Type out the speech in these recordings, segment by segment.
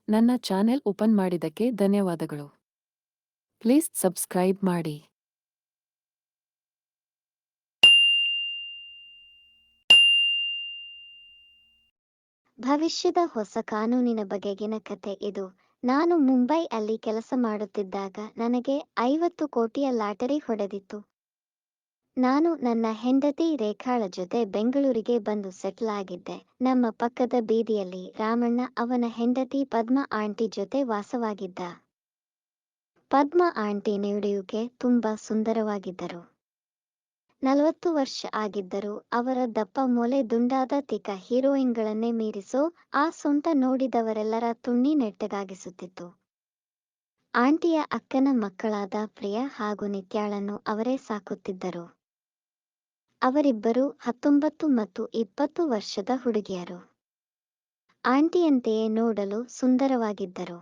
ನನ್ನ channel open ಮಾಡಿದ್ದಕ್ಕೆ ಧನ್ಯವಾದಗಳು. ಪ್ಲೀಸ್ ಸಬ್ಸ್ಕ್ರೈಬ್ ಮಾಡಿ. ಭವಿಷ್ಯದ ಹೊಸ ಕಾನೂನಿನ ಬಗೆಗಿನ ಕಥೆ ಇದು. ನಾನು ಮುಂಬೈ ಅಲ್ಲಿ ಕೆಲಸ ಮಾಡುತ್ತಿದ್ದಾಗ ನನಗೆ 50 ಕೋಟಿಯ ಲಾಟರಿ ಹೊಡೆದಿತ್ತು. ನಾನು ನನ್ನ ಹೆಂಡತಿ ರೇಖಾಳ ಜೊತೆ ಬೆಂಗಳೂರಿಗೆ ಬಂದು ಸೆಟ್ಲ್ ಆಗಿದ್ದೆ. ನಮ್ಮ ಪಕ್ಕದ ಬೀದಿಯಲ್ಲಿ ರಾಮಣ್ಣ ಅವನ ಹೆಂಡತಿ ಪದ್ಮ ಆಂಟಿ ಜೊತೆ ವಾಸವಾಗಿದ್ದ. ಪದ್ಮ ಆಂಟಿ ನೋಡಿಯುಕೆ ತುಂಬಾ ಸುಂದರವಾಗಿದ್ದರು. 40 ವರ್ಷ ಆಗಿದ್ದರೂ ಅವರ ದಪ್ಪ ಮೊಲೆ ದುಂಡಾದ ತಿಕ್ಕ ಹೀರೋಯಿನ್ಗಳನ್ನೇ ಮೀರಿಸೋ ಆ ಸೊಂಟ ನೋಡಿದವರೆಲ್ಲರ ತುಣ್ಣಿ ನೆಟ್ಟಗಾಗಿಸುತ್ತಿತ್ತು. ಆಂಟಿಯ ಅಕ್ಕನ ಮಕ್ಕಳಾದ ಪ್ರಿಯಾ ಹಾಗೂ ನಿತ್ಯಾಳನ್ನು ಅವರೇ ಸಾಕುತ್ತಿದ್ದರು. ಅವರಿಬ್ಬರು 19 ಮತ್ತು 20 ವರ್ಷದ ಹುಡುಗಿಯರು. ಆಂಟಿಯಂತೆಯೇ ನೋಡಲು ಸುಂದರವಾಗಿದ್ದರು.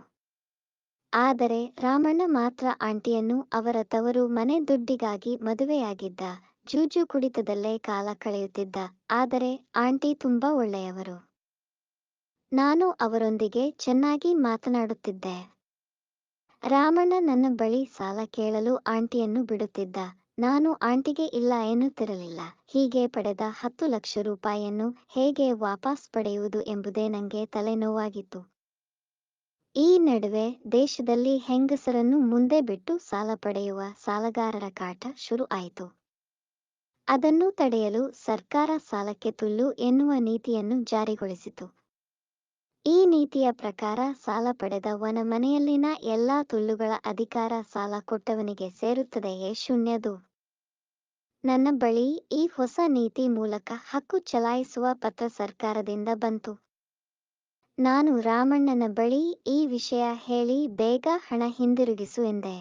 ಆದರೆ ರಾಮಣ್ಣ ಮಾತ್ರ ಆಂಟಿಯನ್ನು ಅವರ ತವರು ಮನೆ ದುಡ್ಡಿಗಾಗಿ ಮದುವೆಯಾಗಿದ್ದ. ಜೂಜು ಕುಡಿತದಲ್ಲೇ ಕಾಲ ಕಳೆಯುತ್ತಿದ್ದ. ಆದರೆ ಆಂಟಿ ತುಂಬಾ ಒಳ್ಳೆಯವರು. ನಾನು ಅವರೊಂದಿಗೆ ಚೆನ್ನಾಗಿ ಮಾತನಾಡುತ್ತಿದ್ದೆ. ರಾಮಣ್ಣ ನನ್ನ ಬಳಿ ಸಾಲ ಕೇಳಲು ಆಂಟಿಯನ್ನು ಬಿಡುತ್ತಿದ್ದ. ನಾನು ಆಂಟಿಗೆ ಇಲ್ಲ ಎನ್ನುತ್ತಿರಲಿಲ್ಲ. ಹೀಗೆ ಪಡೆದ 10 ಲಕ್ಷ ರೂಪಾಯಿಯನ್ನು ಹೇಗೆ ವಾಪಸ್ ಪಡೆಯುವುದು ಎಂಬುದೇ ನನಗೆ ತಲೆನೋವಾಗಿತ್ತು. ಈ ನಡುವೆ ದೇಶದಲ್ಲಿ ಹೆಂಗಸರನ್ನು ಮುಂದೆ ಬಿಟ್ಟು ಸಾಲ ಪಡೆಯುವ ಸಾಲಗಾರರ ಕಾಟ ಶುರು ಆಯಿತು. ಅದನ್ನು ತಡೆಯಲು ಸರ್ಕಾರ ಸಾಲಕ್ಕೆ ತುಲ್ಲು ಎನ್ನುವ ನೀತಿಯನ್ನು ಜಾರಿಗೊಳಿಸಿತು. ಈ ನೀತಿಯ ಪ್ರಕಾರ ಸಾಲ ಪಡೆದವನ ಮನೆಯಲ್ಲಿನ ಎಲ್ಲಾ ತುಲ್ಲುಗಳ ಅಧಿಕಾರ ಸಾಲ ಕೊಟ್ಟವನಿಗೆ ಸೇರುತ್ತದೆಯೇ ಶೂನ್ಯದು. ನನ್ನ ಬಳಿ ಈ ಹೊಸ ನೀತಿ ಮೂಲಕ ಹಕ್ಕು ಚಲಾಯಿಸುವ ಪತ್ರ ಸರ್ಕಾರದಿಂದ ಬಂತು. ನಾನು ರಾಮಣ್ಣನ ಬಳಿ ಈ ವಿಷಯ ಹೇಳಿ ಬೇಗ ಹಣ ಹಿಂದಿರುಗಿಸು ಎಂದೆ.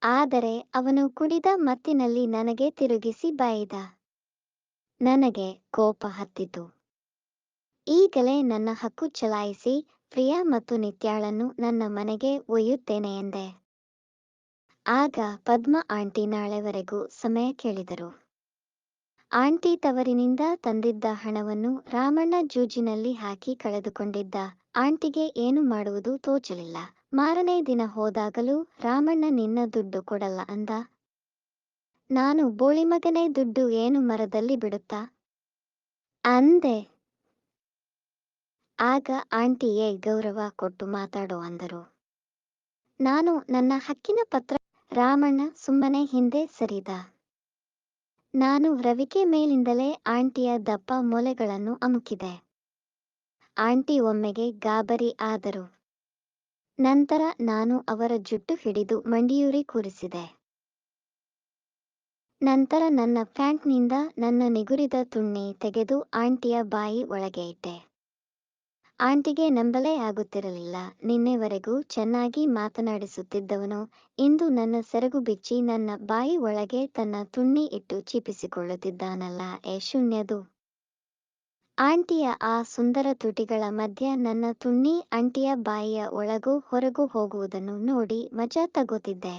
ಆದರೆ ಅವನು ಕುಡಿದ ಮತ್ತಿನಲ್ಲಿ ನನಗೆ ತಿರುಗಿಸಿ ಬಾಯಿದ. ನನಗೆ ಕೋಪ ಹತ್ತಿತು. ಈಗಲೇ ನನ್ನ ಹಕ್ಕು ಚಲಾಯಿಸಿ ಪ್ರಿಯಾ ಮತ್ತು ನಿತ್ಯಾಳನ್ನು ನನ್ನ ಮನೆಗೆ ಒಯ್ಯುತ್ತೇನೆ ಎಂದೆ. ಆಗ ಪದ್ಮ ಆಂಟಿ ನಾಳೆವರೆಗೂ ಸಮಯ ಕೇಳಿದರು. ಆಂಟಿ ತವರಿನಿಂದ ತಂದಿದ್ದ ಹಣವನ್ನು ರಾಮಣ್ಣ ಜೂಜಿನಲ್ಲಿ ಹಾಕಿ ಕಳೆದುಕೊಂಡಿದ್ದ. ಆಂಟಿಗೆ ಏನು ಮಾಡುವುದು ತೋಚಲಿಲ್ಲ. ಮಾರನೇ ದಿನ ಹೋದಾಗಲೂ ರಾಮಣ್ಣ ನಿನ್ನ ದುಡ್ಡು ಕೊಡಲ್ಲ ಅಂದ. ನಾನು ಬೋಳಿಮಗನೇ ದುಡ್ಡು ಏನು ಮರದಲ್ಲಿ ಬಿಡುತ್ತಾ ಅಂದೆ. ಆಗ ಆಂಟಿಯೇ ಗೌರವ ಕೊಟ್ಟು ಮಾತಾಡೋ ಅಂದರು. ನಾನು ನನ್ನ ಹಕ್ಕಿನ ಪತ್ರ ರಾಮಣ್ಣ ಸುಮ್ಮನೆ ಹಿಂದೆ ಸರಿದ. ನಾನು ರವಿಕೆ ಮೇಲಿಂದಲೇ ಆಂಟಿಯ ದಪ್ಪ ಮೊಲೆಗಳನ್ನು ಅಮುಕಿದೆ. ಆಂಟಿ ಒಮ್ಮೆಗೆ ಗಾಬರಿ ಆದರು. ನಂತರ ನಾನು ಅವರ ಜುಟ್ಟು ಹಿಡಿದು ಮಂಡಿಯೂರಿ ಕೂರಿಸಿದೆ. ನಂತರ ನನ್ನ ಪ್ಯಾಂಟ್ನಿಂದ ನನ್ನ ನಿಗುರಿದ ತುಣ್ಣಿ ತೆಗೆದು ಆಂಟಿಯ ಬಾಯಿ ಒಳಗೆ ಇಟ್ಟೆ. ಆಂಟಿಗೆ ನಂಬಲೇ ಆಗುತ್ತಿರಲಿಲ್ಲ. ನಿನ್ನೆವರೆಗೂ ಚೆನ್ನಾಗಿ ಮಾತನಾಡಿಸುತ್ತಿದ್ದವನು ಇಂದು ನನ್ನ ಸೆರಗು ಬಿಚ್ಚಿ ನನ್ನ ಬಾಯಿ ಒಳಗೆ ತನ್ನ ತುಣ್ಣಿ ಇಟ್ಟು ಚೀಪಿಸಿಕೊಳ್ಳುತ್ತಿದ್ದಾನಲ್ಲ, ಶೂನ್ಯದು. ಆಂಟಿಯ ಆ ಸುಂದರ ತುಟಿಗಳ ಮಧ್ಯ ನನ್ನ ತುಣ್ಣಿ ಆಂಟಿಯ ಬಾಯಿಯ ಒಳಗೂ ಹೊರಗೂ ಹೋಗುವುದನ್ನು ನೋಡಿ ಮಜಾ ತಗೋತಿದ್ದೆ.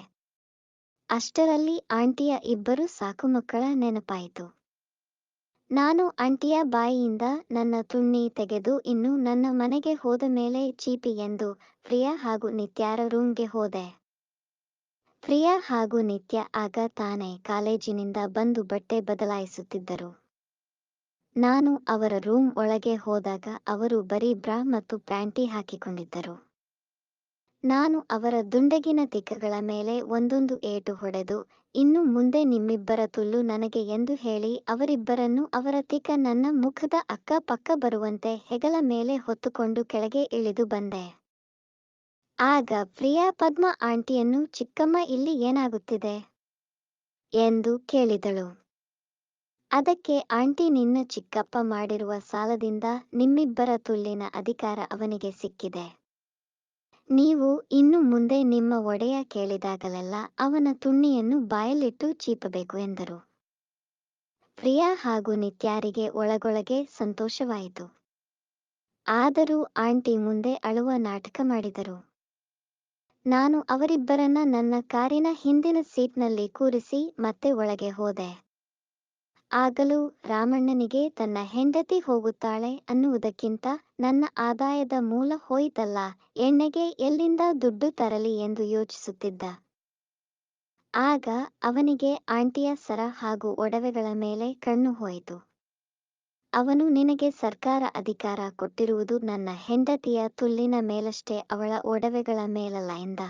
ಅಷ್ಟರಲ್ಲಿ ಆಂಟಿಯ 2 ಸಾಕುಮಕ್ಕಳ ನೆನಪಾಯಿತು. ನಾನು ಆಂಟಿಯ ಬಾಯಿಯಿಂದ ನನ್ನ ತುಣ್ಣಿ ತೆಗೆದು ಇನ್ನು ನನ್ನ ಮನೆಗೆ ಹೋದ ಮೇಲೆ ಚೀಪಿ ಎಂದು ಪ್ರಿಯಾ ಹಾಗೂ ನಿತ್ಯಾರ ರೂಮ್ಗೆ ಹೋದೆ. ಪ್ರಿಯಾ ಹಾಗೂ ನಿತ್ಯ ಆಗ ತಾನೇ ಕಾಲೇಜಿನಿಂದ ಬಂದು ಬಟ್ಟೆ ಬದಲಾಯಿಸುತ್ತಿದ್ದರು. ನಾನು ಅವರ ರೂಮ್ ಒಳಗೆ ಹೋದಾಗ ಅವರು ಬರೀ ಬ್ರಾ ಮತ್ತು ಪ್ಯಾಂಟಿ ಹಾಕಿಕೊಂಡಿದ್ದರು. ನಾನು ಅವರ ದುಂಡಗಿನ ತಿಕ್ಕಗಳ ಮೇಲೆ ಒಂದೊಂದು ಏಟು ಹೊಡೆದು, ಇನ್ನು ಮುಂದೆ ನಿಮ್ಮಿಬ್ಬರ ತುಲ್ಲು ನನಗೆ ಎಂದು ಹೇಳಿ ಅವರಿಬ್ಬರನ್ನು ಅವರ ತಿಕ್ಕ ನನ್ನ ಮುಖದ ಅಕ್ಕ ಪಕ್ಕ ಬರುವಂತೆ ಹೆಗಲ ಮೇಲೆ ಹೊತ್ತುಕೊಂಡು ಕೆಳಗೆ ಇಳಿದು ಬಂದೆ. ಆಗ ಪ್ರಿಯಾ ಪದ್ಮ ಆಂಟಿಯನ್ನು ಚಿಕ್ಕಮ್ಮ ಇಲ್ಲಿ ಏನಾಗುತ್ತಿದೆ ಎಂದು ಕೇಳಿದಳು. ಅದಕ್ಕೆ ಆಂಟಿ ನಿನ್ನ ಚಿಕ್ಕಪ್ಪ ಮಾಡಿರುವ ಸಾಲದಿಂದ ನಿಮ್ಮಿಬ್ಬರ ತುಲ್ಲಿನ ಅಧಿಕಾರ ಅವನಿಗೆ ಸಿಕ್ಕಿದೆ. ನೀವು ಇನ್ನು ಮುಂದೆ ನಿಮ್ಮ ಒಡೆಯ ಕೇಳಿದಾಗಲೆಲ್ಲ ಅವನ ತುಣ್ಣಿಯನ್ನು ಬಾಯಲ್ಲಿಟ್ಟು ಚೀಪಬೇಕು ಎಂದರು. ಪ್ರಿಯಾ ಹಾಗೂ ನಿತ್ಯಾರಿಗೆ ಒಳಗೊಳಗೆ ಸಂತೋಷವಾಯಿತು. ಆದರೂ ಆಂಟಿ ಮುಂದೆ ಅಳುವ ನಾಟಕ ಮಾಡಿದರು. ನಾನು ಅವರಿಬ್ಬರನ್ನ ನನ್ನ ಕಾರಿನ ಹಿಂದಿನ ಸೀಟ್ನಲ್ಲಿ ಕೂರಿಸಿ ಮತ್ತೆ ಒಳಗೆ ಹೋದೆ. ಆಗಲೂ ರಾಮಣ್ಣನಿಗೆ ತನ್ನ ಹೆಂಡತಿ ಹೋಗುತ್ತಾಳೆ ಅನ್ನುವುದಕ್ಕಿಂತ ನನ್ನ ಆದಾಯದ ಮೂಲ ಹೋಯಿತಲ್ಲ, ಎಣ್ಣೆಗೆ ಎಲ್ಲಿಂದ ದುಡ್ಡು ತರಲಿ ಎಂದು ಯೋಚಿಸುತ್ತಿದ್ದ. ಆಗ ಅವನಿಗೆ ಆಂಟಿಯ ಸರ ಹಾಗೂ ಒಡವೆಗಳ ಮೇಲೆ ಕಣ್ಣು ಹೋಯಿತು. ಅವನು, ನಿನಗೆ ಸರ್ಕಾರ ಅಧಿಕಾರ ಕೊಟ್ಟಿರುವುದು ನನ್ನ ಹೆಂಡತಿಯ ತುಲ್ಲಿನ ಮೇಲಷ್ಟೇ, ಅವಳ ಒಡವೆಗಳ ಮೇಲಲ್ಲ ಎಂದ.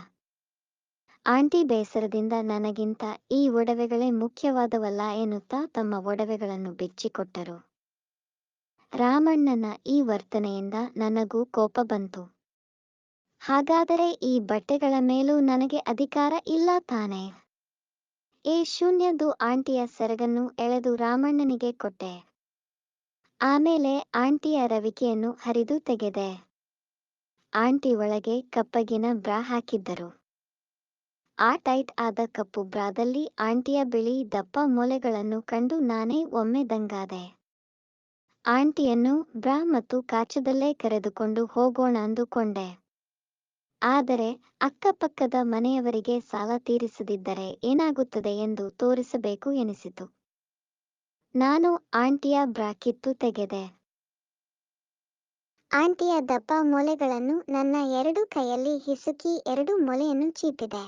ಆಂಟಿ ಬೇಸರದಿಂದ, ನನಗಿಂತ ಈ ಒಡವೆಗಳೇ ಮುಖ್ಯವಾದವಲ್ಲ ಎನ್ನುತ್ತಾ ತಮ್ಮ ಒಡವೆಗಳನ್ನು ಬಿಚ್ಚಿಕೊಟ್ಟರು. ರಾಮಣ್ಣನ ಈ ವರ್ತನೆಯಿಂದ ನನಗೂ ಕೋಪ ಬಂತು. ಹಾಗಾದರೆ ಈ ಬಟ್ಟೆಗಳ ಮೇಲೂ ನನಗೆ ಅಧಿಕಾರ ಇಲ್ಲ ತಾನೇ? ಶೂನ್ಯದು ಆಂಟಿಯ ಸೆರಗನ್ನು ಎಳೆದು ರಾಮಣ್ಣನಿಗೆ ಕೊಟ್ಟೆ. ಆಮೇಲೆ ಆಂಟಿಯ ರವಿಕೆಯನ್ನು ಹರಿದು ತೆಗೆದೆ. ಆಂಟಿ ಒಳಗೆ ಕಪ್ಪಗಿನ ಬ್ರಾ ಹಾಕಿದ್ದರು. ಆ ಟೈಟ್ ಆದ ಕಪ್ಪು ಬ್ರಾದಲ್ಲಿ ಆಂಟಿಯ ಬಿಳಿ ದಪ್ಪ ಮೊಲೆಗಳನ್ನು ಕಂಡು ನಾನೇ ಒಮ್ಮೆ ದಂಗಾದೆ. ಆಂಟಿಯನ್ನು ಬ್ರಾ ಮತ್ತು ಕಾಚದಲ್ಲೇ ಕರೆದುಕೊಂಡು ಹೋಗೋಣ ಅಂದುಕೊಂಡೆ. ಆದರೆ ಅಕ್ಕಪಕ್ಕದ ಮನೆಯವರಿಗೆ ಸಾಲ ತೀರಿಸದಿದ್ದರೆ ಏನಾಗುತ್ತದೆ ಎಂದು ತೋರಿಸಬೇಕು ಎನಿಸಿತು. ನಾನು ಆಂಟಿಯ ಬ್ರಾ ಕಿತ್ತು ತೆಗೆದೆ. ಆಂಟಿಯ ದಪ್ಪ ಮೊಲೆಗಳನ್ನು ನನ್ನ 2 ಕೈಯಲ್ಲಿ ಹಿಸುಕಿ 2 ಮೊಲೆಯನ್ನು ಚೀಪಿದೆ.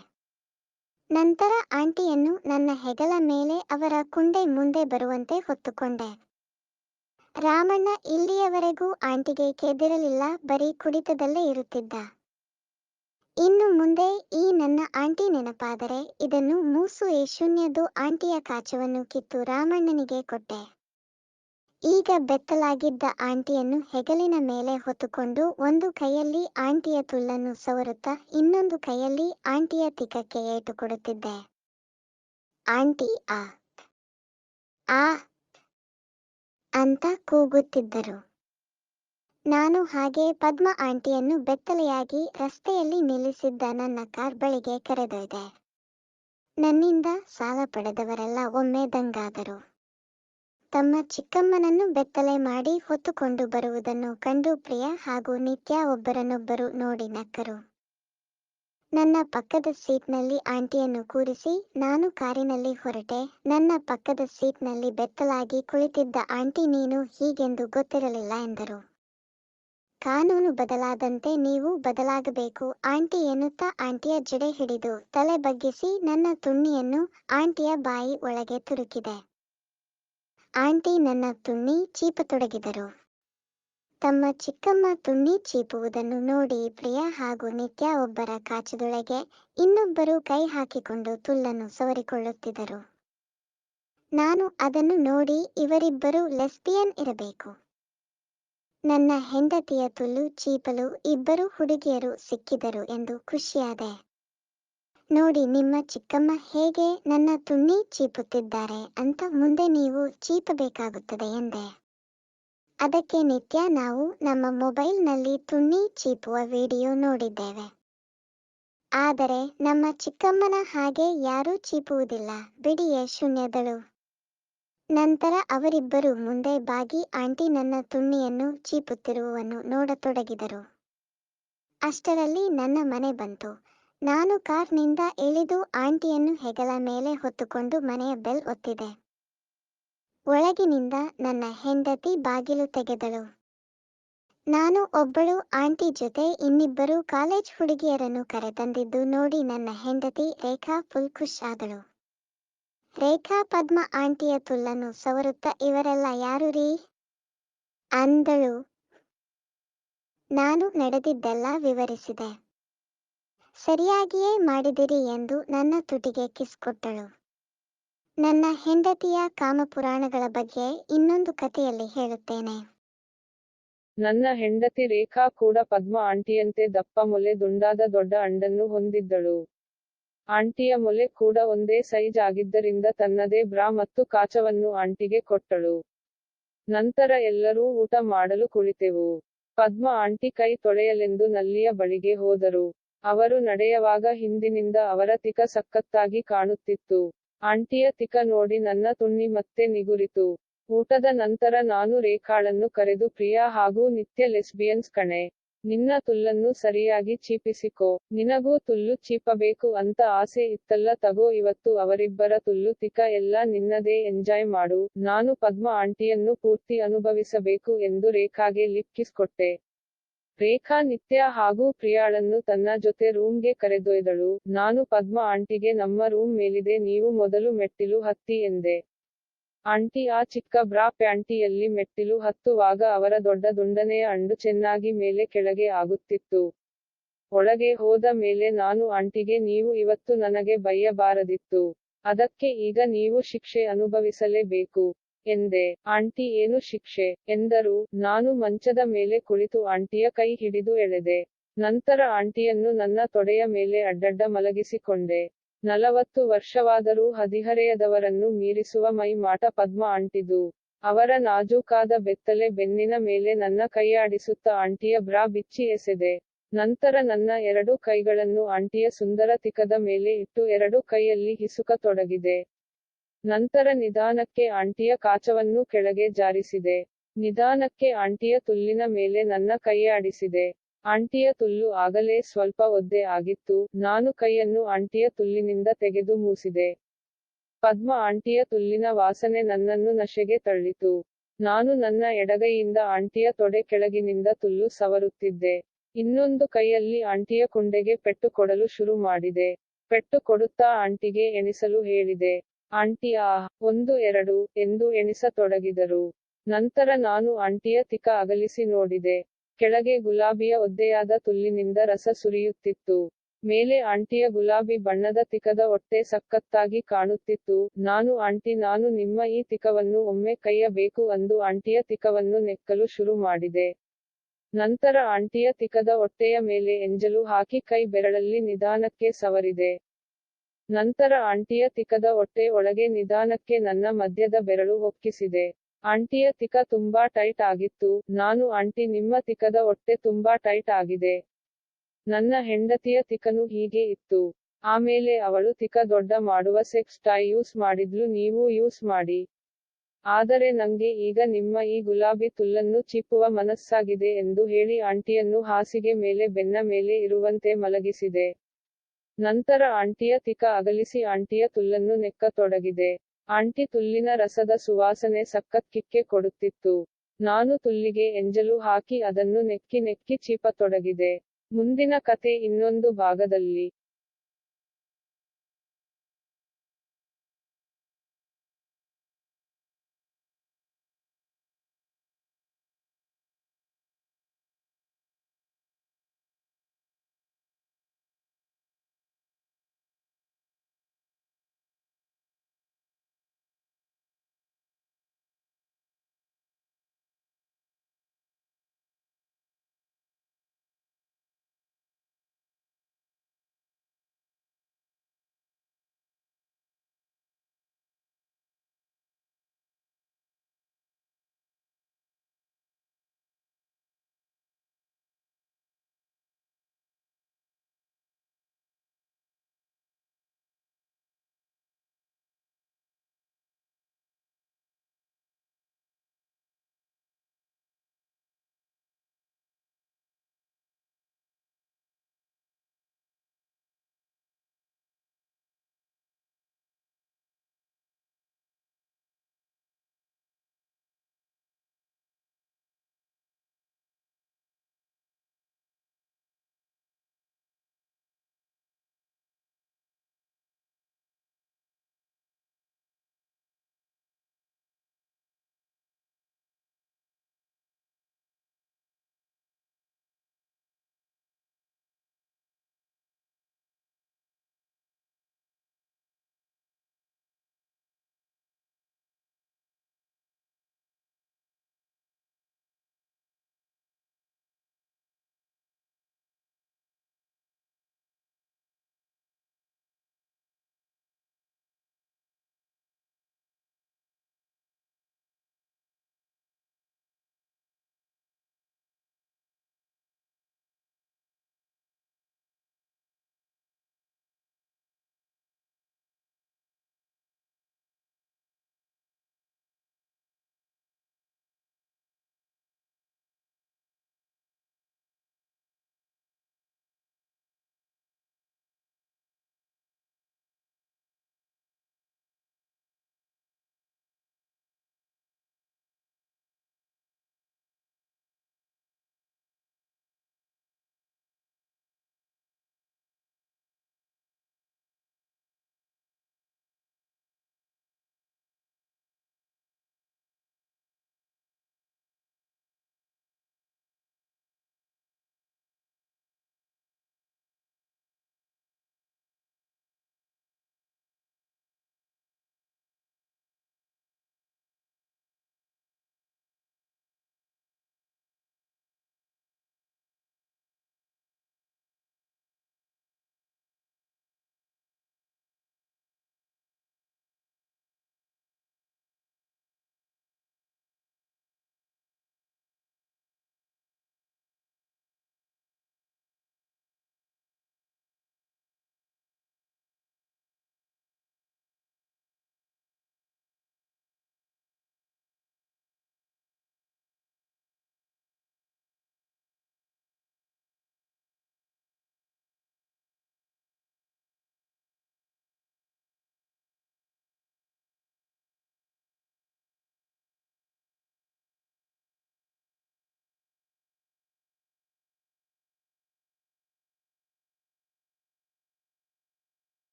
ನಂತರ ಆಂಟಿಯನ್ನು ನನ್ನ ಹೆಗಲ ಮೇಲೆ ಅವರ ಕುಂಡೆ ಮುಂದೆ ಬರುವಂತೆ ಹೊತ್ತುಕೊಂಡೆ. ರಾಮಣ್ಣ ಇಲ್ಲಿಯವರೆಗೂ ಆಂಟಿಗೆ ಕೆದ್ದಿರಲಿಲ್ಲ, ಬರೀ ಕುಡಿತದಲ್ಲೇ ಇರುತ್ತಿದ್ದ. ಇನ್ನು ಮುಂದೆ ಈ ನನ್ನ ಆಂಟಿ ನೆನಪಾದರೆ ಇದನ್ನು ಮೂಸು. ಶೂನ್ಯದು ಆಂಟಿಯ ಕಾಚವನ್ನು ಕಿತ್ತು ರಾಮಣ್ಣನಿಗೆ ಕೊಟ್ಟೆ. ಈಗ ಬೆತ್ತಲಾಗಿದ್ದ ಆಂಟಿಯನ್ನು ಹೆಗಲಿನ ಮೇಲೆ ಹೊತ್ತುಕೊಂಡು ಒಂದು ಕೈಯಲ್ಲಿ ಆಂಟಿಯ ತುಲ್ಲನ್ನು ಸವರುತ್ತಾ ಇನ್ನೊಂದು ಕೈಯಲ್ಲಿ ಆಂಟಿಯ ತಿಕ್ಕಕ್ಕೆ ಏಟು ಕೊಡುತ್ತಿದ್ದೆ. ಆಂಟಿ ಆ ಆ ಅಂತ ಕೂಗುತ್ತಿದ್ದರು. ನಾನು ಹಾಗೆ ಪದ್ಮ ಆಂಟಿಯನ್ನು ಬೆತ್ತಲೆಯಾಗಿ ರಸ್ತೆಯಲ್ಲಿ ನಿಲ್ಲಿಸಿದ್ದ ನನ್ನ ಕಾರ್ ಬಳಿಗೆ ಕರೆದೊಯ್ದೆ. ನನ್ನಿಂದ ಸಾಲ ಪಡೆದವರೆಲ್ಲ ಒಮ್ಮೆ ದಂಗಾದರು. ತಮ್ಮ ಚಿಕ್ಕಮ್ಮನನ್ನು ಬೆತ್ತಲೆ ಮಾಡಿ ಹೊತ್ತುಕೊಂಡು ಬರುವುದನ್ನು ಕಂಡು ಪ್ರಿಯಾ ಹಾಗೂ ನಿತ್ಯ ಒಬ್ಬರನ್ನೊಬ್ಬರು ನೋಡಿ ನಕ್ಕರು. ನನ್ನ ಪಕ್ಕದ ಸೀಟ್ನಲ್ಲಿ ಆಂಟಿಯನ್ನು ಕೂರಿಸಿ ನಾನು ಕಾರಿನಲ್ಲಿ ಹೊರಟೆ. ನನ್ನ ಪಕ್ಕದ ಸೀಟ್ನಲ್ಲಿ ಬೆತ್ತಲಾಗಿ ಕುಳಿತಿದ್ದ ಆಂಟಿ, ನೀನು ಹೀಗೆಂದು ಗೊತ್ತಿರಲಿಲ್ಲ ಎಂದರು. ಕಾನೂನು ಬದಲಾದಂತೆ ನೀವು ಬದಲಾಗಬೇಕು ಆಂಟಿ ಎನ್ನುತ್ತಾ ಆಂಟಿಯ ಜಡೆ ಹಿಡಿದು ತಲೆ ಬಗ್ಗಿಸಿ ನನ್ನ ತುಣ್ಣಿಯನ್ನು ಆಂಟಿಯ ಬಾಯಿ ಒಳಗೆ ತುರುಕಿದೆ. ಆಂಟಿ ನನ್ನ ತುಣ್ಣಿ ಚೀಪತೊಡಗಿದರು. ತಮ್ಮ ಚಿಕ್ಕಮ್ಮ ತುಣ್ಣಿ ಚೀಪುವುದನ್ನು ನೋಡಿ ಪ್ರಿಯಾ ಹಾಗೂ ನಿತ್ಯ ಒಬ್ಬರ ಕಾಚದೊಳಗೆ, ಇನ್ನೊಬ್ಬರು ಕೈ ಹಾಕಿಕೊಂಡು ತುಲ್ಲನ್ನು ಸವರಿಕೊಳ್ಳುತ್ತಿದ್ದರು. ನಾನು ಅದನ್ನು ನೋಡಿ ಇವರಿಬ್ಬರು ಲೆಸ್ಬಿಯನ್ ಇರಬೇಕು, ನನ್ನ ಹೆಂಡತಿಯ ತುಲ್ಲು ಚೀಪಲು ಇಬ್ಬರು ಹುಡುಗಿಯರು ಸಿಕ್ಕಿದರು ಎಂದು ಖುಷಿಯಾದೆ. ನೋಡಿ ನಿಮ್ಮ ಚಿಕ್ಕಮ್ಮ ಹೇಗೆ ನನ್ನ ತುಣ್ಣಿ ಚೀಪುತ್ತಿದ್ದಾರೆ ಅಂತ ಮುಂದೆ ನೀವು ಚೀಪಬೇಕಾಗುತ್ತದೆ ಎಂದೆ. ಅದಕ್ಕೆ ನಿತ್ಯ, ನಾವು ನಮ್ಮ ಮೊಬೈಲ್ನಲ್ಲಿ ತುಣ್ಣಿ ಚೀಪುವ ವಿಡಿಯೋ ನೋಡಿದ್ದೇವೆ, ಆದರೆ ನಮ್ಮ ಚಿಕ್ಕಮ್ಮನ ಹಾಗೆ ಯಾರೂ ಚೀಪುವುದಿಲ್ಲ ಬಿಡಿ ಶೂನ್ಯದಳು. ನಂತರ ಅವರಿಬ್ಬರು ಮುಂದೆ ಬಾಗಿ ಆಂಟಿ ನನ್ನ ತುಣ್ಣಿಯನ್ನು ಚೀಪುತ್ತಿರುವುದನ್ನು ನೋಡತೊಡಗಿದರು. ಅಷ್ಟರಲ್ಲಿ ನನ್ನ ಮನೆ ಬಂತು. ನಾನು ಕಾರ್ನಿಂದ ಇಳಿದು ಆಂಟಿಯನ್ನು ಹೆಗಲ ಮೇಲೆ ಹೊತ್ತುಕೊಂಡು ಮನೆಯ ಬೆಲ್ ಒತ್ತಿದೆ. ಒಳಗಿನಿಂದ ನನ್ನ ಹೆಂಡತಿ ಬಾಗಿಲು ತೆಗೆದಳು. ನಾನು ಒಬ್ಬಳು ಆಂಟಿ ಜೊತೆ ಇನ್ನಿಬ್ಬರು ಕಾಲೇಜ್ ಹುಡುಗಿಯರನ್ನು ಕರೆತಂದಿದ್ದು ನೋಡಿ ನನ್ನ ಹೆಂಡತಿ ರೇಖಾ ಫುಲ್ ಖುಷ್ ಆದಳು. ರೇಖಾ ಪದ್ಮ ಆಂಟಿಯ ತುಲ್ಲನ್ನು ಸವರುತ್ತಾ, ಇವರೆಲ್ಲ ಯಾರು ರೀ ಅಂದಳು. ನಾನು ನಡೆದಿದ್ದೆಲ್ಲ ವಿವರಿಸಿದೆ. ಸರಿಯಾಗಿಯೇ ಮಾಡಿದಿರಿ ಎಂದು ನನ್ನ ತುಟಿಗೆ ಕಿಸ್ ಕೊಟ್ಟಳು. ನನ್ನ ಹೆಂಡತಿಯ ಕಾಮಪುರಾಣಗಳ ಬಗ್ಗೆ ಇನ್ನೊಂದು ಕಥೆಯಲ್ಲಿ ಹೇಳುತ್ತೇನೆ. ನನ್ನ ಹೆಂಡತಿ ರೇಖಾ ಕೂಡ ಪದ್ಮ ಆಂಟಿಯಂತೆ ದಪ್ಪ ಮೊಲೆ ದುಂಡಾದ ದೊಡ್ಡ ಅಂಡನ್ನು ಹೊಂದಿದ್ದಳು. ಆಂಟಿಯ ಮೊಲೆ ಕೂಡ ಒಂದೇ ಸೈಜ್ ಆಗಿದ್ದರಿಂದ ತನ್ನದೇ ಬ್ರಾ ಮತ್ತು ಕಾಚವನ್ನು ಆಂಟಿಗೆ ಕೊಟ್ಟಳು. ನಂತರ ಎಲ್ಲರೂ ಊಟ ಮಾಡಲು ಕುಳಿತೆವು. ಪದ್ಮ ಆಂಟಿ ಕೈ ತೊಳೆಯಲೆಂದು ನಲ್ಲಿಯ ಬಳಿಗೆ ಹೋದರು. ಅವರು ನಡೆಯುವಾಗ ಹಿಂದಿನಿಂದ ಅವರ ತಿಕ ಸಖತ್ತಾಗಿ ಕಾಣುತ್ತಿತ್ತು. ಆಂಟಿಯ ತಿಕ ನೋಡಿ ನನ್ನ ತುಣ್ಣಿ ಮತ್ತೆ ನಿಗುರಿತು. ಊಟದ ನಂತರ ನಾನು ರೇಖಾಳನ್ನು ಕರೆದು, ಪ್ರಿಯಾ ಹಾಗೂ ನಿತ್ಯ ಲೆಸ್ಬಿಯನ್ಸ್ ಕಣೆ, ನಿನ್ನ ತುಲ್ಲನ್ನು ಸರಿಯಾಗಿ ಚೀಪಿಸಿಕೋ. ನಿನಗೂ ತುಲ್ಲು ಚೀಪಬೇಕು ಅಂತ ಆಸೆ ಇತ್ತಲ್ಲ ತಗೋ ಇವತ್ತು ಅವರಿಬ್ಬರ ತುಲ್ಲು ತಿಕ ಎಲ್ಲ ನಿನ್ನದೇ ಎಂಜಾಯ್ ಮಾಡು. ನಾನು ಪದ್ಮ ಆಂಟಿಯನ್ನು ಪೂರ್ತಿ ಅನುಭವಿಸಬೇಕು ಎಂದು ರೇಖಾಗೆ ಲಿಪ್ ಕಿಸ್ ಕೊಟ್ಟೆ. ರೇಖಾ ನಿತ್ಯ ಹಾಗೂ ಪ್ರಿಯಾಳನ್ನು ತನ್ನ ಜೊತೆ ರೂಮ್ಗೆ ಕರೆದೊಯ್ದಳು. ನಾನು ಪದ್ಮ ಆಂಟಿಗೆ ನಮ್ಮ ರೂಮ್ ಮೇಲಿದೆ, ನೀವು ಮೊದಲು ಮೆಟ್ಟಿಲು ಹತ್ತಿ ಎಂದೆ. ಆಂಟಿ ಆ ಚಿಕ್ಕ ಬ್ರಾ ಪ್ಯಾಂಟಿಯಲ್ಲಿ ಮೆಟ್ಟಿಲು ಹತ್ತುವಾಗ ಅವರ ದೊಡ್ಡ ದುಂಡನೆಯ ಅಂಡು ಚೆನ್ನಾಗಿ ಮೇಲೆ ಕೆಳಗೆ ಆಗುತ್ತಿತ್ತು. ಒಳಗೆ ಹೋದ ಮೇಲೆ ನಾನು ಆಂಟಿಗೆ ನೀವು ಇವತ್ತು ನನಗೆ ಬೈಯಬಾರದಿತ್ತು. ಅದಕ್ಕೆ ಈಗ ನೀವು ಶಿಕ್ಷೆ ಅನುಭವಿಸಲೇಬೇಕು ಎಂದೆ. ಆಂಟಿ ಏನು ಶಿಕ್ಷೆ ಎಂದರು. ನಾನು ಮಂಚದ ಮೇಲೆ ಕುಳಿತು ಆಂಟಿಯ ಕೈ ಹಿಡಿದು ಎಳೆದೆ. ನಂತರ ಆಂಟಿಯನ್ನು ನನ್ನ ತೊಡೆಯ ಮೇಲೆ ಅಡ್ಡಡ್ಡ ಮಲಗಿಸಿಕೊಂಡೆ. 40 ವರ್ಷವಾದರೂ ಹದಿಹರೆಯದವರನ್ನು ಮೀರಿಸುವ ಮೈ ಮಾಟ ಪದ್ಮ ಆಂಟಿದು. ಅವರ ನಾಜೂಕಾದ ಬೆತ್ತಲೆ ಬೆನ್ನಿನ ಮೇಲೆ ನನ್ನ ಕೈಯಾಡಿಸುತ್ತಾ ಆಂಟಿಯ ಬ್ರಾ ಬಿಚ್ಚಿ ಎಸೆದೆ. ನಂತರ ನನ್ನ 2 ಕೈಗಳನ್ನು ಆಂಟಿಯ ಸುಂದರ ತಿಕದ ಮೇಲೆ ಇಟ್ಟು 2 ಕೈಯಲ್ಲಿ ಹಿಸುಕ ತೊಡಗಿದೆ. ನಂತರ ನಿಧಾನಕ್ಕೆ ಆಂಟಿಯ ಕಾಚವನ್ನು ಕೆಳಗೆ ಜಾರಿಸಿದೆ. ನಿಧಾನಕ್ಕೆ ಆಂಟಿಯ ತುಲ್ಲಿನ ಮೇಲೆ ನನ್ನ ಕೈಯಾಡಿಸಿದೆ. ಆಂಟಿಯ ತುಲ್ಲು ಆಗಲೇ ಸ್ವಲ್ಪ ಒದ್ದೆ ಆಗಿತ್ತು. ನಾನು ಕೈಯನ್ನು ಆಂಟಿಯ ತುಲ್ಲಿನಿಂದ ತೆಗೆದು ಮೂಸಿದೆ. ಪದ್ಮ ಆಂಟಿಯ ತುಲ್ಲಿನ ವಾಸನೆ ನನ್ನನ್ನು ನಶೆಗೆ ತಳ್ಳಿತು. ನಾನು ನನ್ನ ಎಡಗೈಯಿಂದ ಆಂಟಿಯ ತೊಡೆ ಕೆಳಗಿನಿಂದ ತುಲ್ಲು ಸವರುತ್ತಿದ್ದೆ. ಇನ್ನೊಂದು ಕೈಯಲ್ಲಿ ಆಂಟಿಯ ಕುಂಡೆಗೆ ಪೆಟ್ಟು ಕೊಡಲು ಶುರು ಮಾಡಿದೆ. ಪೆಟ್ಟು ಕೊಡುತ್ತಾ ಆಂಟಿಗೆ ಎಣಿಸಲು ಹೇಳಿದೆ. ಆಂಟಿ 1 2 ಎಂದು ಎಣಿಸತೊಡಗಿದರು. ನಂತರ ನಾನು ಆಂಟಿಯ ತಿಕ ಅಗಲಿಸಿ ನೋಡಿದೆ. ಕೆಳಗೆ ಗುಲಾಬಿಯ ಒದ್ದೆಯಾದ ತುಲ್ಲಿನಿಂದ ರಸ ಸುರಿಯುತ್ತಿತ್ತು. ಮೇಲೆ ಆಂಟಿಯ ಗುಲಾಬಿ ಬಣ್ಣದ ತಿಕದ ಹೊಟ್ಟೆ ಸಖತ್ತಾಗಿ ಕಾಣುತ್ತಿತ್ತು. ಆಂಟಿ ನಾನು ನಿಮ್ಮ ಈ ತಿಕವನ್ನು ಒಮ್ಮೆ ಕೈಯಬೇಕು ಅಂದು ಆಂಟಿಯ ತಿಕವನ್ನು ನೆಕ್ಕಲು ಶುರು ಮಾಡಿದೆ. ನಂತರ ಆಂಟಿಯ ತಿಕದ ಹೊಟ್ಟೆಯ ಮೇಲೆ ಎಂಜಲು ಹಾಕಿ ಕೈ ಬೆರಳಲ್ಲಿ ನಿಧಾನಕ್ಕೆ ಸವರಿದೆ. ನಂತರ ಆಂಟಿಯ ತಿಕದ ಹೊಟ್ಟೆ ಒಳಗೆ ನಿಧಾನಕ್ಕೆ ನನ್ನ ಮಧ್ಯದ ಬೆರಳು ಹೊಕ್ಕಿಸಿದೆ. ಆಂಟಿಯ ತಿಕ ತುಂಬಾ ಟೈಟ್ ಆಗಿತ್ತು. ಆಂಟಿ ನಿಮ್ಮ ತಿಕದ ಹೊಟ್ಟೆ ತುಂಬಾ ಟೈಟ್ ಆಗಿದೆ. ನನ್ನ ಹೆಂಡತಿಯ ತಿಕನು ಹೀಗೆ ಇತ್ತು. ಆಮೇಲೆ ಅವಳು ತಿಕ ದೊಡ್ಡ ಮಾಡುವ ಸೆಕ್ಸ್ ಟಾಯ್ ಯೂಸ್ ಮಾಡಿದ್ಲು, ನೀವು ಯೂಸ್ ಮಾಡಿ. ಆದರೆ ನಂಗೆ ಈಗ ನಿಮ್ಮ ಈ ಗುಲಾಬಿ ತುಲ್ಲನ್ನು ಚೀಪುವ ಮನಸ್ಸಾಗಿದೆ ಎಂದು ಹೇಳಿ ಆಂಟಿಯನ್ನು ಹಾಸಿಗೆ ಮೇಲೆ ಬೆನ್ನ ಮೇಲೆ ಇರುವಂತೆ ಮಲಗಿಸಿದೆ. ನಂತರ ಆಂಟಿಯ ತಿಕ ಅಗಲಿಸಿ ಆಂಟಿಯ ತುಲ್ಲನ್ನು ನೆಕ್ಕತೊಡಗಿದೆ. ಆಂಟಿ ತುಲ್ಲಿನ ರಸದ ಸುವಾಸನೆ ಸಖತ್ ಕಿಕ್ಕೆ ಕೊಡುತ್ತಿತ್ತು. ನಾನು ತುಲ್ಲಿಗೆ ಎಂಜಲು ಹಾಕಿ ಅದನ್ನು ನೆಕ್ಕಿ ನೆಕ್ಕಿ ಚೀಪತೊಡಗಿದೆ. ಮುಂದಿನ ಕತೆ ಇನ್ನೊಂದು ಭಾಗದಲ್ಲಿ.